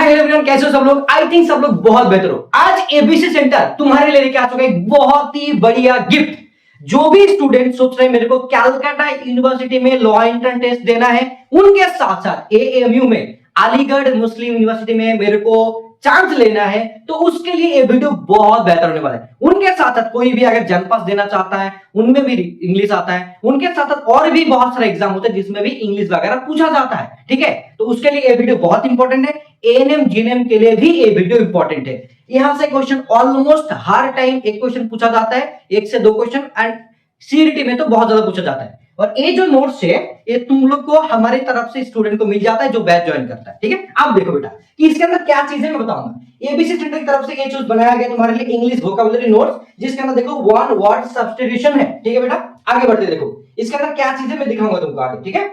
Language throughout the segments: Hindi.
हाय एवरीवन, कैसे हो सब लोग। आई थिंक सब लोग बहुत बेहतर हो। आज एबीसी सेंटर तुम्हारे लिए लेके आ चुका है एक बहुत ही बढ़िया गिफ्ट। जो भी स्टूडेंट सोच रहे हैं मेरे को कैलकाटा यूनिवर्सिटी में लॉ एंट्रेंस टेस्ट देना है, उनके साथ साथ एएमयू में अलीगढ़ मुस्लिम यूनिवर्सिटी में मेरे को चांस लेना है, तो उसके लिए ये वीडियो बहुत बेहतर होने वाला है। उनके साथ साथ कोई भी अगर जनपास देना चाहता है, उनमें भी इंग्लिश आता है, उनके साथ साथ और भी बहुत सारे एग्जाम होते हैं जिसमें भी इंग्लिश वगैरह पूछा जाता है। ठीक है, तो उसके लिए ये वीडियो बहुत इंपॉर्टेंट है। एएनएम जीएनएम के लिए भी ये वीडियो इंपॉर्टेंट है। यहां से क्वेश्चन ऑलमोस्ट हर टाइम एक क्वेश्चन पूछा जाता है, एक से दो क्वेश्चन, एंड सीईटी में तो बहुत ज्यादा पूछा जाता है। और ये जो नोट्स है ये तुम लोग को हमारी तरफ से स्टूडेंट को मिल जाता है जो बैच ज्वाइन करता है। ठीक है, आप देखो बेटा कि इसके अंदर क्या चीज है मैं बताऊंगा। एबीसी सेंटर की तरफ से ये चीज बनाया गया तुम्हारे लिए इंग्लिश वोकैबुलरी नोट्स, जिसके अंदर देखो वन वर्ड सब्स्टिट्यूशन है। ठीक है बेटा, आगे बढ़ते देखो इसके अंदर क्या चीज है मैं दिखाऊंगा तुमको आगे। ठीक है,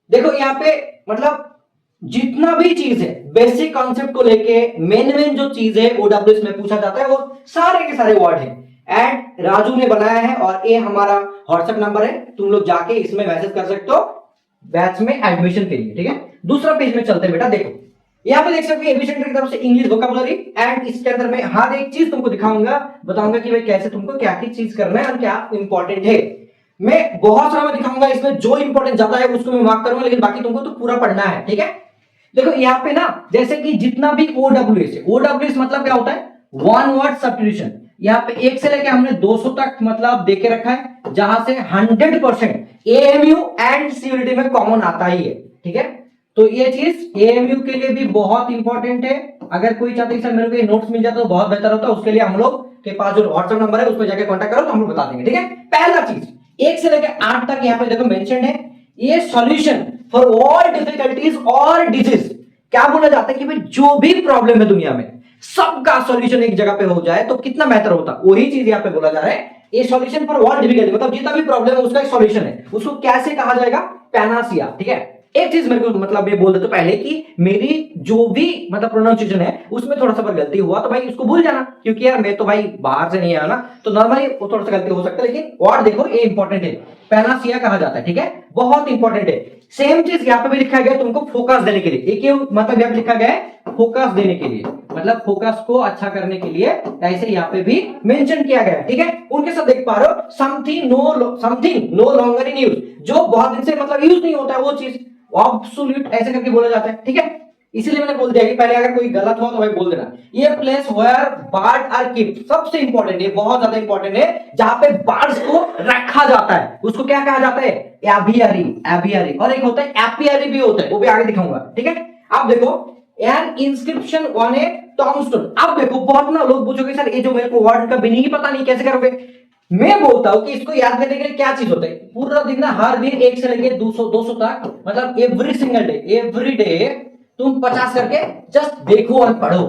देखो यहाँ पे मतलब जितना भी चीज है बेसिक कॉन्सेप्ट को लेके मेन जो चीज है ओडब्ल्यूएस में पूछा जाता है वो सारे के सारे वर्ड है। एंड राजू ने बनाया है और ये हमारा व्हाट्सएप नंबर है, तुम लोग जाके इसमें मैसेज कर सकते हो बैच में एडमिशन के लिए। ठीक है, दूसरा पेज में चलते हैं बेटा। देखो यहाँ पे देख सकते हो एबीसी सेंटर की तरफ से इंग्लिश वोकैबुलरी, एंड इसके अंदर मैं हर एक चीज तुमको दिखाऊंगा, बताऊंगा कि भाई कैसे तुमको क्या क्या चीज करना है और क्या इंपॉर्टेंट है। मैं बहुत सारा मैं दिखाऊंगा, इसमें जो इंपॉर्टेंट ज्यादा है उसको मैं मार्क करूंगा, लेकिन बाकी तुमको तो पूरा पढ़ना है। ठीक है, देखो यहाँ पे ना जैसे कि जितना भी ओडब्ल्यूएस है, ओडब्ल्यूएस मतलब क्या होता है वन वर्ड सब्स्टिट्यूशन। यहाँ पे 1 से लेके हमने 200 तक मतलब देके रखा है, जहां से 100% एएमयू एंड सीयूईटी में कॉमन आता ही है। ठीक है, तो ये चीज एएमयू के लिए भी बहुत इंपॉर्टेंट है। अगर कोई चाहते हैं सर मेरे को ये नोट्स मिल जाता तो बहुत बेहतर होता है, उसके लिए हम लोग के पास जो व्हाट्सएप नंबर है उस पर जाकर कांटेक्ट करो तो हम लोग बता देंगे। ठीक है, पहला चीज 1 से लेकर 8 तक यहाँ पे देखो मेंशन है, ये सॉल्यूशन फॉर ऑल डिफिकल्टीज और डिजीज। क्या बोला जाता है कि भाई जो भी प्रॉब्लम है दुनिया में सबका सॉल्यूशन एक जगह पे हो जाए तो कितना बेहतर होता, वही चीज यहाँ पे बोला जा रहा है। ये सॉल्यूशन फॉर ऑल डिफिकल्टी मतलब जितना भी प्रॉब्लम है उसका एक सॉल्यूशन है, उसको कैसे कहा जाएगा पैनासिया। ठीक है, एक चीज मेरे को मतलब ये बोल देते पहले कि मेरी जो भी मतलब प्रोनाउंसिएशन है उसमें थोड़ा सा पर गलती हुआ तो भाई उसको भूल जाना, क्योंकि यार मैं तो भाई बाहर से नहीं आया ना, तो नॉर्मली वो थोड़ा सा गलती हो सकता है, लेकिन वर्ड देखो ये इंपॉर्टेंट है, पैनासिया कहा जाता है। ठीक है, बहुत इंपॉर्टेंट है। सेम चीज यहाँ पे भी लिखा गया तुमको फोकस देने के लिए, एक मतलब यहाँ पे लिखा गया है फोकस देने के लिए, मतलब फोकस को अच्छा करने के लिए ऐसे यहाँ पे भी मेंशन किया गया है। ठीक है, उनके साथ देख पा रहे हो something no longer in use, जो बहुत दिन से मतलब यूज नहीं होता है वो चीज ऑब्सोल्यूट ऐसे करके बोला जाता है। ठीक है, इसीलिए मैंने बोल दिया कि पहले अगर कोई गलत हो तो भाई बोल देना। ये place where bird are keeped सबसे इंपॉर्टेंट है, बहुत ज्यादा इंपॉर्टेंट है, जहां पे बर्ड्स को रखा जाता है उसको क्या कहा जाता है एवियरी, और एक होता है एपियरी भी होता है, वो भी आगे दिखाऊंगा। ठीक है, अब देखो एन इंस्क्रिप्शन ऑन ए टॉम्बस्टोन। अब देखो बहुत ना लोग पूछोगे सर ये जो मेरे को वर्ड का मीनिंग ही पता नहीं कैसे करोगे। मैं बोलता हूं कि इसको याद करने के लिए क्या चीज होता है, पूरा दिन ना हर दिन 1 से लेके 200 तक मतलब every single day every day तुम 50 करके जस्ट देखो और पढ़ो,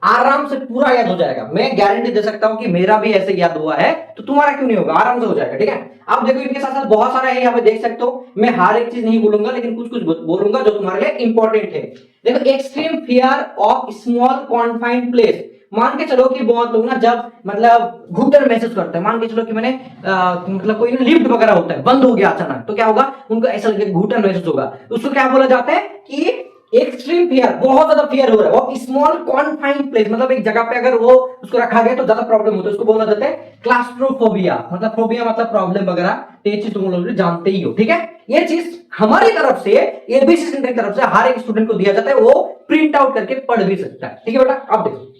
आराम से पूरा याद हो जाएगा। मैं गारंटी दे सकता हूं कि मेरा भी ऐसे याद हुआ है तो तुम्हारा क्यों नहीं होगा, आराम से हो जाएगा। ठीक है, अब देखो इनके साथ साथ बहुत सारा है, यहाँ पे देख सकते हो। मैं हर एक चीज नहीं बोलूंगा लेकिन कुछ कुछ बोलूंगा जो तुम्हारे लिए इंपॉर्टेंट है। देखो extreme fear of small confined place, मान के चलो कि बहुत लोग ना जब मतलब घुटन महसूस करते हैं, मान के चलो कि मैंने मतलब कोई ना लिफ्ट वगैरह होता है बंद हो गया अचानक, तो क्या होगा उनको ऐसा लगेगा घुटन महसूस होगा, उसको क्या बोला जाता है कि एक्सट्रीम फियर, बहुत ज्यादा फियर हो रहा है। वो स्मॉल कॉन्फाइंड प्लेस मतलब एक जगह पे अगर वो उसको रखा गया तो ज्यादा प्रॉब्लम होता है, उसको बोला जाता है क्लास्ट्रोफोबिया, मतलब फोबिया मतलब प्रॉब्लम वगैरह, तो ये चीज तुम लोग जानते ही हो। ठीक है, ये चीज हमारी तरफ से एबीसी सेंटर की तरफ से हर एक स्टूडेंट को दिया जाता है, वो प्रिंट आउट करके पढ़ भी सकता है। ठीक है बेटा, अब देखो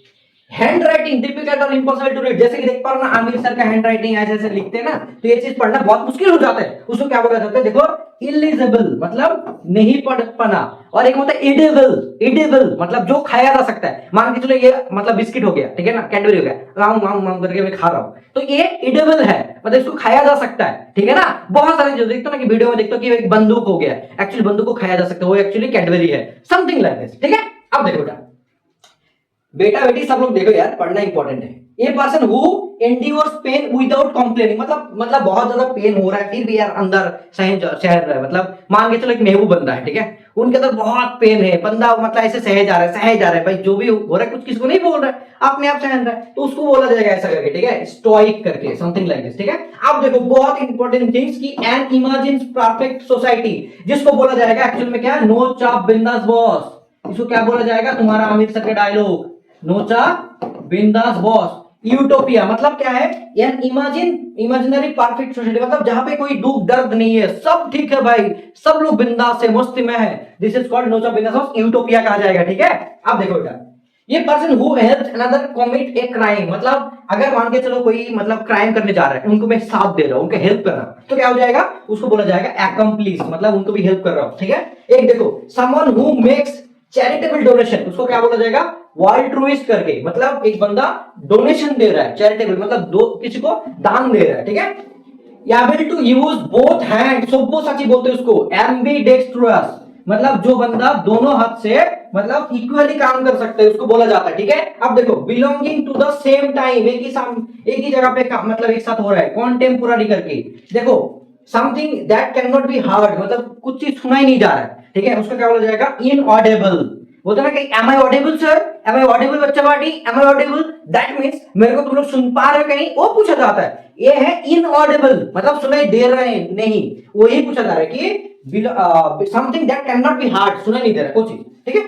हैंड राइटिंग डिफिकल्ट और इम्पॉसिबल टू रीड, जैसे कि देख पा रहे हो ना आमिर सर का हैंड राइटिंग ऐसे ऐसे लिखते हैं ना, तो ये चीज पढ़ना बहुत मुश्किल हो जाता है, उसको क्या बोला जाता है देखो इलिजिबल मतलब नहीं पढ़ पाना, और एक होता है इडिबल मतलब जो खाया जा सकता है। मान के चलो ये मतलब बिस्किट हो गया, ठीक है ना, कैडबरी हो गया, राम करके मैं खा रहा हूं, तो ये इडिबल है मतलब इसको खाया जा सकता है। ठीक है ना, बहुत सारे जो देखते हो ना कि वीडियो में देखते हो कि एक बंदूक हो गया, एक्चुअली बंदूक को खाया जा सकता है, वो एक्चुअली कैडबरी है, समथिंग लाइक दिस। ठीक है, अब देखो बेटा बेटी सब लोग देखो यार, पढ़ना इंपॉर्टेंट है। A person who endures pain without complaining, मतलब बहुत ज्यादा पेन हो रहा है फिर भी यार अंदर सहन रहा है, मतलब मान के चलो एक महबूब बंदा है, ठीक है, उनके अंदर बहुत पेन है, बंदा मतलब ऐसे सहे जा रहा है भाई, जो भी हो रहा है कुछ किसी को नहीं बोल रहा है, अपने आप सहन रहा है, तो उसको बोला जाएगा ऐसा करके। ठीक है, स्टोइक करके समथिंग लाइक दिस। ठीक है, अब देखो बहुत इंपॉर्टेंट थिंग्स की एन इमेजिन परफेक्ट सोसाइटी, जिसको बोला जाएगा एक्चुअल में क्या, नो चाप बिंदास बॉस, इसको क्या बोला जाएगा? तुम्हारा आमिर सर का डायलॉग, नोचा बिंदास बॉस। यूटोपिया मतलब क्या है? यार इमेजिनरी परफेक्ट सोसाइटी, मतलब जहां पे कोई दुख दर्द नहीं है, सब ठीक है भाई, सब लोग बिंदास है, मस्ती में है। दिस इज कॉल्ड नोचा बिंदास बॉस, यूटोपिया कहा जाएगा। ठीक है, अब देखो बेटा, ये person who helps another commit a crime, मतलब अगर मान के चलो कोई मतलब क्राइम करने जा रहा है, उनको मैं साथ दे रहा हूं, उनको हेल्प कर रहा हूं, तो क्या हो जाएगा? उसको बोला जाएगा अकम्प्लिस, मतलब उनको भी हेल्प कर रहा हूं। ठीक है, एक देखो, someone who makes charitable donation, उसको क्या बोला जाएगा? वाल्ट्रुइस्ट करके, मतलब एक बंदा डोनेशन दे रहा है, चैरिटेबल मतलब दो किसी को दान दे रहा है। ठीक है, able to use both hand, सब्यसाची बोलते हैं उसको, एम्बीडेक्स्ट्रस, मतलब जो बंदा दोनों हाथ से मतलब इक्वली काम कर सकते हैं, उसको बोला जाता है। ठीक है, अब देखो, belonging to the same time, एक ही जगह पे काम, मतलब एक साथ हो रहा है, कॉन्टेम्पोररी करके। देखो, something that can not be heard, मतलब कुछ चीज सुना ही नहीं जा रहा है। ठीक है, उसको क्या बोला जाएगा? इनऑडिबल। बोलते ना कि am I audible sir, am I audible बच्चा party, am I audible, that means मेरे को तुम लोग सुन पा रहे हो कहीं, वो पूछा जाता है। ये है इनऑडिबल, मतलब सुनाई दे रहे हैं नहीं, वही पूछा जा रहा है कि something that can not be heard, सुनाई नहीं दे रहा कुछ। ठीक है,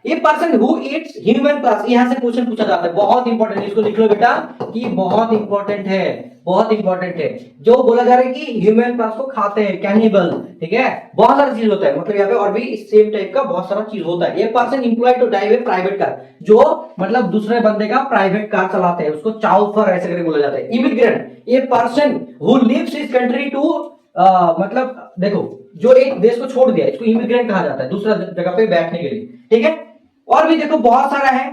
ये person who Yeats human plus, यहां से क्वेश्चन पूछा जाता है, बहुत इंपॉर्टेंट, इसको लिख लो बेटा कि बहुत इंपॉर्टेंट है, बहुत इंपॉर्टेंट है। जो बोला जा रहा है कि ह्यूमन प्लस को खाते हैं, कैनिबल। ठीक है, बहुत सारा चीज होता है, मतलब यहाँ पे और भी सेम टाइप का बहुत सारा चीज होता है। ये person employed to drive a private car, जो मतलब दूसरे बंदे का प्राइवेट कार चलाते हैं, उसको चाउफर ऐसे करके बोला जाता है। इमिग्रेंट, ये पर्सन हु लिव्स इस कंट्री टू, मतलब देखो, जो एक देश को छोड़ दिया, इसको इमिग्रेंट कहा जाता है, दूसरा जगह पे बैठने के लिए। ठीक है, और भी देखो बहुत सारा है।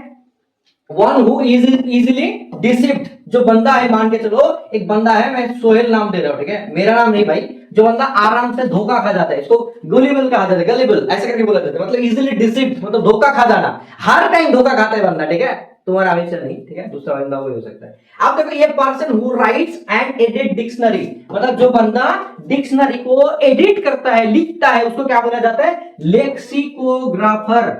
वन हु इज इजिली डिसिप्ड, जो बंदा है, मान के चलो एक बंदा है, मैं सोहेल नाम दे रहा हूं, ठीक है, मेरा नाम नहीं भाई, जो बंदा आराम से धोखा खा जाता है, इसको गुलिबल कहा जाता है, गलिबल ऐसे करके बोला जाता है, मतलब इजिली डिसिप्ड मतलब धोखा खा जाना, हर टाइम धोखा खाता है बंदा। ठीक है, तुम्हारा आंसर नहीं, ठीक है, दूसरा बंदा वो हो सकता है। अब देखो, ये person who rights and edit dictionary, मतलब जो बंदा डिक्शनरी को एडिट करता है, लिखता है, उसको क्या बोला जाता है? लेक्सिकोग्राफर।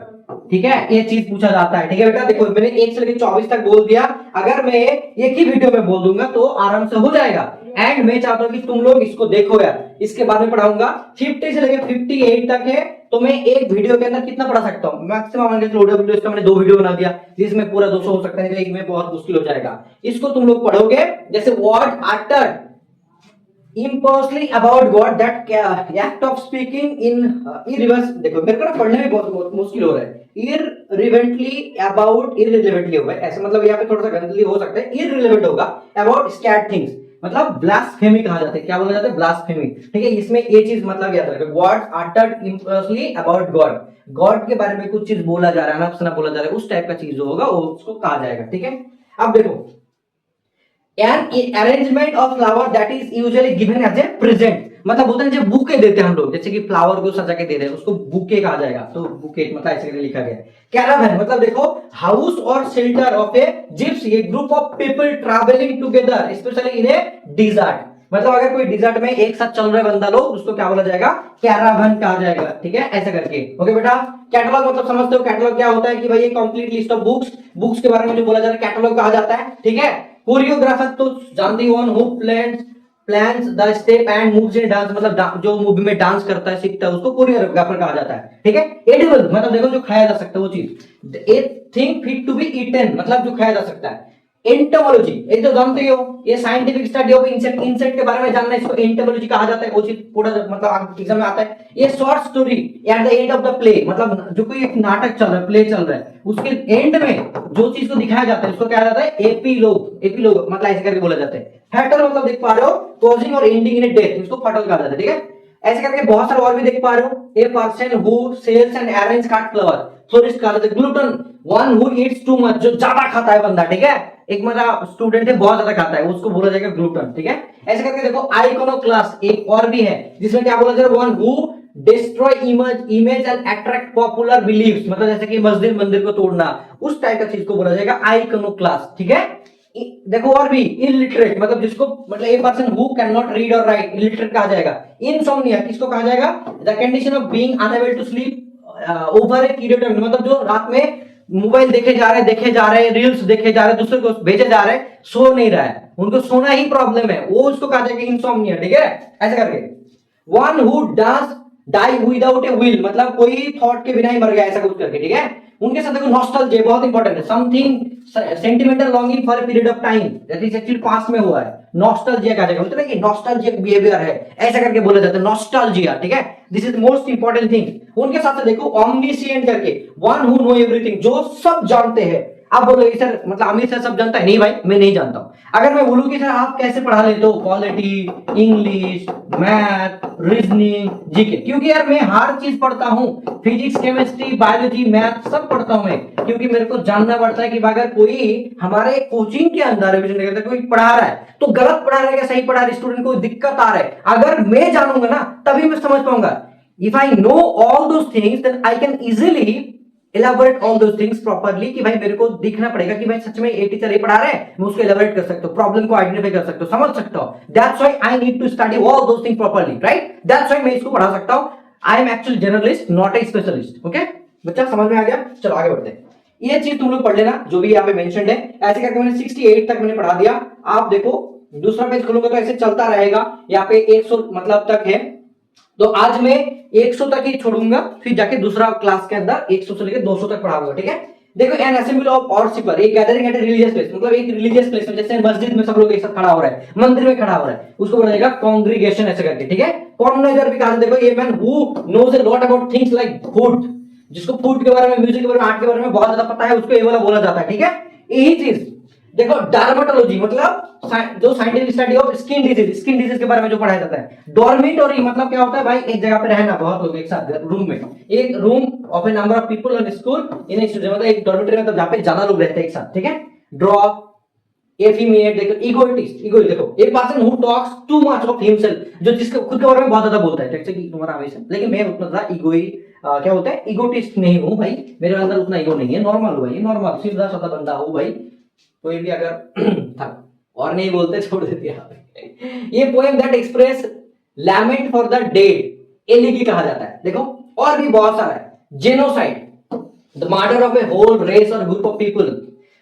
ठीक है, ये चीज पूछा जाता है। ठीक है बेटा, देखो मैंने 1 से लेकर 24 तक बोल दिया, अगर मैं एक ही वीडियो में बोल दूंगा तो आराम से हो जाएगा। एंड मैं चाहता हूं कि तुम लोग इसको देखो यार, इसके बारे में पढ़ाऊंगा। 50 से लेकर 58 तक है, तो मैं एक वीडियो के अंदर कितना पढ़ा सकता हूँ? मैक्सिमम वीडियो, इसका मैंने 2 वीडियो बना दिया, जिसमें पूरा 200 हो सकता है, एक में बहुत मुश्किल हो जाएगा। इसको तुम लोग पढ़ोगे, जैसे word utter impersonally about God, that act of speaking in irreverence, देखो मेरे को ना पढ़ने में बहुत मुश्किल हो रहा है। इररिलेवेंटली अबाउट, इररिलेवेंटली होगा ऐसे, मतलब यहाँ पे थोड़ा सा गंदली हो सकता है, इररिलेवेंट होगा, अबाउट स्कैट थिंग्स, मतलब ब्लास्फेमी कहा जाता है। क्या बोला जाता है? ब्लास्फेमी। ठीक है, इसमें ये चीज मतलब याद रखो, words uttered impersonally about God, God के बारे में कुछ चीज बोला जा रहा है, अनफसना बोला जा रहा है, उस टाइप का चीज जो होगा वो उसको कहा जाएगा। ठीक है, अब देखो, an arrangement of flower that is usually given as a present, मतलब होता है जब बुके देते हैं हम लोग, जैसे कि फ्लावर को सजा के दे रहे हैं, उसको बुके कहा जाएगा, तो बुके मतलब ऐसे करके लिखा गया है। कैरावैन मतलब देखो, हाउस और shelter of a gypsy, a group of people travelling together specially in a desert, मतलब अगर कोई डिजर्ट में एक साथ चल रहे बंदा लोग, उसको क्या बोला जाएगा? कैरावैन कहा जाएगा। ठीक है, ऐसा करके। ओके बेटा, कैटलॉग मतलब समझते हो? कैटलॉग क्या होता है कि भाई ये कंप्लीट लिस्ट ऑफ बुक्स के बारे में जो बोला जा रहा है, कैटलॉग कहा जाता है। ठीक है, कोरियोग्राफर तो जानते हो, who plans the step and moves in dance, मतलब जो मूवी में डांस करता है, सीखता है, उसको कोरियोग्राफर कहा जाता है। ठीक है, एडिबल मतलब देखो जो खाया जा सकता है वो चीज, a thing fit to be eaten मतलब जो खाया जा सकता है। एंटोमोलॉजी ये तो जानते हो, ये scientific study of insect, insect के बारे में जानना है, इसको एंटोमोलॉजी कहा जाता है, वो चीज पूरा मतलब एग्जाम में आता है। ये short story at the end of the play, मतलब जो कोई एक नाटक चल रहा है, प्ले चल रहा है, उसके एंड में जो चीज को दिखाया जाता है उसको क्या जाता है? एपीलोग, एपीलोग मतलब ऐसे करके बोला जाता है। फैटल मतलब देख पा रहे हो, कॉजिंग और एंडिंग इन डेथ, इसको फैटल कहा जाता है। ठीक है, ऐसे करके बहुत सारे और भी देख पा रहे हो। A person who sells and arrange cut flower, florist कहा जाता है। Glutton, one who eats too much, जो ज्यादा खाता है बंदा। ठीक है, एक मेरा स्टूडेंट है बहुत ज्यादा खाता है, उसको बोला जाएगा ग्लूटन। ठीक है, ऐसे करके देखो। आइकोनोक्लास्ट एक और भी है, जिसमें क्या बोला जाएगा? One who destroy image and attract popular beliefs, मतलब जैसे कि मस्जिद मंदिर को तोड़ना, उस टाइप का चीज को बोला जाएगा आइकोनोक्लास्ट। ठीक है, देखो और भी इलिटरेट मतलब जिसको मतलब a person who can not read और राइट, इलिटरेट कहा जाएगा। इनसोम्निया किसको कहा जाएगा? The condition of being unable to sleep over a period of, मतलब जो रात में मोबाइल देखे जा रहे, रील्स देखे जा रहे, दूसरे को भेजे जा रहे, सो नहीं रहा है, उनको सोना ही प्रॉब्लम है, वो उसको कहा जाएगा इनसोम्निया। ठीक है, ऐसे करके। One who does die without a will, मतलब कोई थॉट के बिना ही मर गया, ऐसा कुछ करके, ठीक है। उनके साथ देखो नॉस्टैल्जिया बहुत इंपॉर्टेंट है, something sentimental longing for a period of time that is actually past में हुआ है। नॉस्टैल्जिया का जगह बोलते हैं ना कि नॉस्टैल्जिक बिहेवियर है, ऐसा करके बोला जाता है नॉस्टैल्जिया, ठीक है। This is most important thing. उनके साथ देखो ऑमनिशिएंट करके, वन हु नो एवरीथिंग, जो सब जानते हैं। आप बोलोगे सर मतलब अमित सर सब जानता है, नहीं भाई मैं नहीं जानता हूं। अगर मैं बोलूं कि सर आप कैसे पढ़ा लेते हो polity, English, math, reasoning, GK, क्योंकि यार मैं हर चीज पढ़ता हूं, फिजिक्स, केमिस्ट्री, बायोलॉजी, मैथ सब पढ़ता हूं मैं, क्योंकि मेरे को जानना पड़ता है कि अगर कोई हमारे कोचिंग के अंदर रिविजन कोई पढ़ा रहा है तो गलत पढ़ा रहा है या सही पढ़ा रहा है, स्टूडेंट को दिक्कत आ रहा है, अगर मैं जानूंगा ना तभी मैं समझ पाऊंगा। If I know all those things then I can easily elaborate all those things properly, कि भाई मेरे को दिखना पड़ेगा कि भाई सच में ये टीचर ये पढ़ा रहे हैं, मैं उसको elaborate कर सकता हूं, प्रॉब्लम को आइडेंटिफाई कर सकता हूं, समझ सकता हूं। That's why I need to study all those things properly, right? That's why मैं इसको पढ़ा सकता हूं। I am actually generalist, not a specialist, okay? बच्चा समझ में आ गया? चलो आगे बढ़ते हैं। ये चीज तुम लोग पढ़ लेना जो भी यहाँ पे मेंशन्ड है। ऐसे करके मैंने 68 तक मैंने पढ़ा दिया। आप देखो दूसरा पेज खोलूंगा तो ऐसे चलता रहेगा, यहाँ पे 100 मतलब तक है, तो आज मैं 100 तक ही छोड़ूंगा, फिर जाके दूसरा क्लास के अंदर 100 से लेकर 200 तक पढ़ाऊंगा, ठीक है। देखो एन असेंबली ऑफ वर्शिपर, एक gathering at a religious place, मतलब एक रिलीजियस प्लेस में, जैसे मस्जिद में सब लोग एक साथ खड़ा हो रहा है, मंदिर में खड़ा हो रहा है, उसको बोला जाएगा कांग्रीगेशन, ऐसे करके, ठीक है। कॉर्गनाइजर भी कहा, देखो ये man who knows a lot about things like food, जिसको फूड के बारे में, म्यूजिक के बारे में, आर्ट के बारे में बहुत ज्यादा पता है, उसको ये वाला बोला जाता है, ठीक है। यही चीज देखो डर्मेटोलॉजी, मतलब जो scientific study of skin disease, skin disease के बारे में जो पढ़ाया जाता है। डॉर्मिटोरी मतलब क्या होता है भाई, एक जगह पे रहना, बहुत लोग एक साथ रूम में, एक room of A number of people in school in institute, मतलब एक डॉर्मिटरी में, तो जहां पे ज्यादा लोग रहते हैं एक साथ, ठीक है। ड्रॉ एफिमिएट, देखो इगोइटिस्ट, इगोइस्ट देखो एक person who talks too much of himself, जो जिसके खुद के बारे में बहुत ज्यादा बोलता है, जैसे कि तुम्हारा हमेशा, लेकिन मैं उतना ज्यादा क्या होता है इगोटिस्ट नहीं हूं भाई, मेरे अंदर उतना ईगो नहीं है, नॉर्मल हूं भाई, नॉर्मल सीधा साधा बंदा हूं भाई। कोई भी अगर था और नहीं बोलते छोड़ देते हैं। ये poem that express lament for the dead, elegy कहा जाता है। देखो और भी बहुत सारा है, genocide, the murder of a whole race और ग्रुप ऑफ पीपल,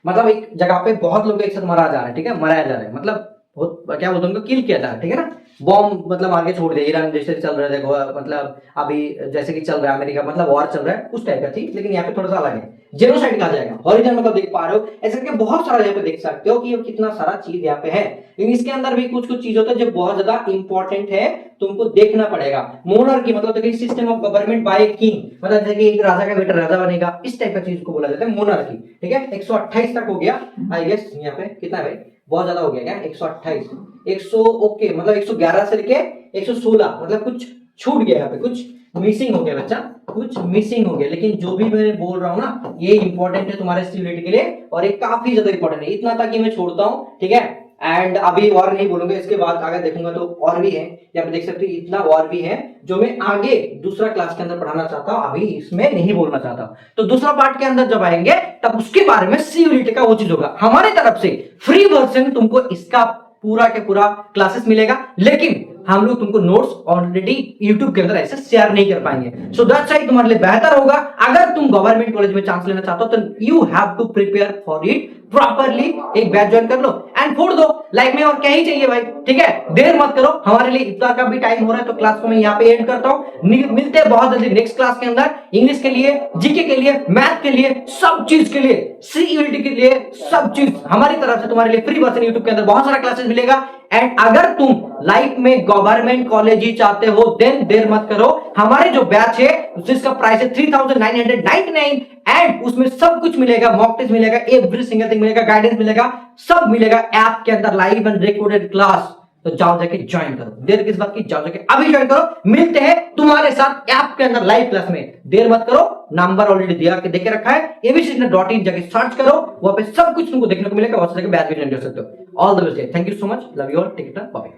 मतलब एक जगह पे बहुत लोग एक साथ मारा जा रहा है, ठीक है, मराया जा रहा है, मतलब क्या बोलते हैं उनको, किल किया जा रहा है, ठीक है ना। बॉम्ब मतलब आगे छोड़ दिया, ईरान जैसे चल रहा है, देखो मतलब अभी जैसे कि चल रहा है अमेरिका, मतलब वॉर चल रहा है उस टाइप का थी, लेकिन यहाँ पे थोड़ा सा अलग है, जेनोसाइड कहा जाएगा। हॉरिजन मतलब देख पा रहे हो, ऐसे करके बहुत सारा यहाँ पे देख सकते हो कि ये कितना सारा चीज यहाँ पे है, लेकिन इसके अंदर भी कुछ कुछ चीज होता है जो बहुत ज्यादा इंपॉर्टेंट है, तुमको देखना पड़ेगा। मोनार्की मतलब देखिए system of government by king, मतलब जैसे कि एक राजा का बेटा राजा बनेगा, इस टाइप का चीज को बोला जाता है मोनार्की, ठीक है। 128 तक हो गया आई गेस, यहाँ पे कितना है भाई, बहुत ज्यादा हो गया क्या, 128, 100 ओके, मतलब 111 से लेके 116, मतलब कुछ छूट गया यहाँ पे, कुछ मिसिंग हो गया बच्चा, कुछ मिसिंग हो गया, लेकिन जो भी मैं बोल रहा हूँ ना ये इंपॉर्टेंट है तुम्हारे स्टूडेंट के लिए, और ये काफी ज्यादा इंपॉर्टेंट है, इतना तक ही मैं छोड़ता हूँ, ठीक है। एंड अभी और नहीं बोलूंगा, इसके बाद आगे देखूंगा तो और भी है, यहाँ पे देख सकते हो इतना और भी है जो मैं आगे दूसरा क्लास के अंदर पढ़ाना चाहता हूँ, अभी इसमें नहीं बोलना चाहता हूँ। तो दूसरा पार्ट के अंदर जब आएंगे तब उसके बारे में सीयूईटी का वो चीज होगा, हमारी तरफ से फ्री वर्जन तुमको इसका पूरा के पूरा क्लासेस मिलेगा, लेकिन हम लोग तुमको नोट्स ऑलरेडी YouTube के अंदर ऐसे शेयर नहीं कर पाएंगे। सो दैट्स व्हाई तुम्हारे लिए बेहतर होगा अगर तुम गवर्नमेंट कॉलेज में चांस लेना चाहते हो तो you have to prepare for it properly, एक बैच ज्वाइन कर लो एंड फोड़ दो लाइफ में, और क्या ही चाहिए भाई, ठीक है। देर मत करो, हमारे लिए इतना का भी टाइम हो रहा है, तो क्लास को मैं यहाँ पे एंड करता हूँ। मिलते हैं बहुत जल्दी नेक्स्ट क्लास के अंदर, इंग्लिश के लिए, जीके के लिए, मैथ के लिए, सब चीज के लिए, सीयूईटी के लिए, सब चीज हमारी तरफ से तुम्हारे लिए फ्री वर्जन यूट्यूब के अंदर बहुत सारा क्लासेस मिलेगा। एंड अगर तुम लाइफ में गवर्नमेंट कॉलेज ही चाहते हो देन देर मत करो, हमारे जो बैच है जिसका प्राइस है 3999 एंड उसमें सब कुछ मिलेगा, मॉक टेस्ट मिलेगा, एवरी सिंगल थिंग मिलेगा, गाइडेंस मिलेगा, सब मिलेगा ऐप के अंदर, लाइव एंड रिकॉर्डेड क्लास। तो जाओ जाके ज्वाइन करो, देर किस बात की, जाओ जाके अभी ज्वाइन करो। मिलते हैं तुम्हारे साथ ऐप के अंदर लाइव क्लास में, देर मत करो, नंबर ऑलरेडी दिया के देके रखा है, abc.in जाके सर्च करो, वहां पे सब कुछ तुमको देखने को मिलेगा, वहां से जाके बैच भी ज्वाइन कर सकते हो। All the best, thank you so much, love you all, take care, bye.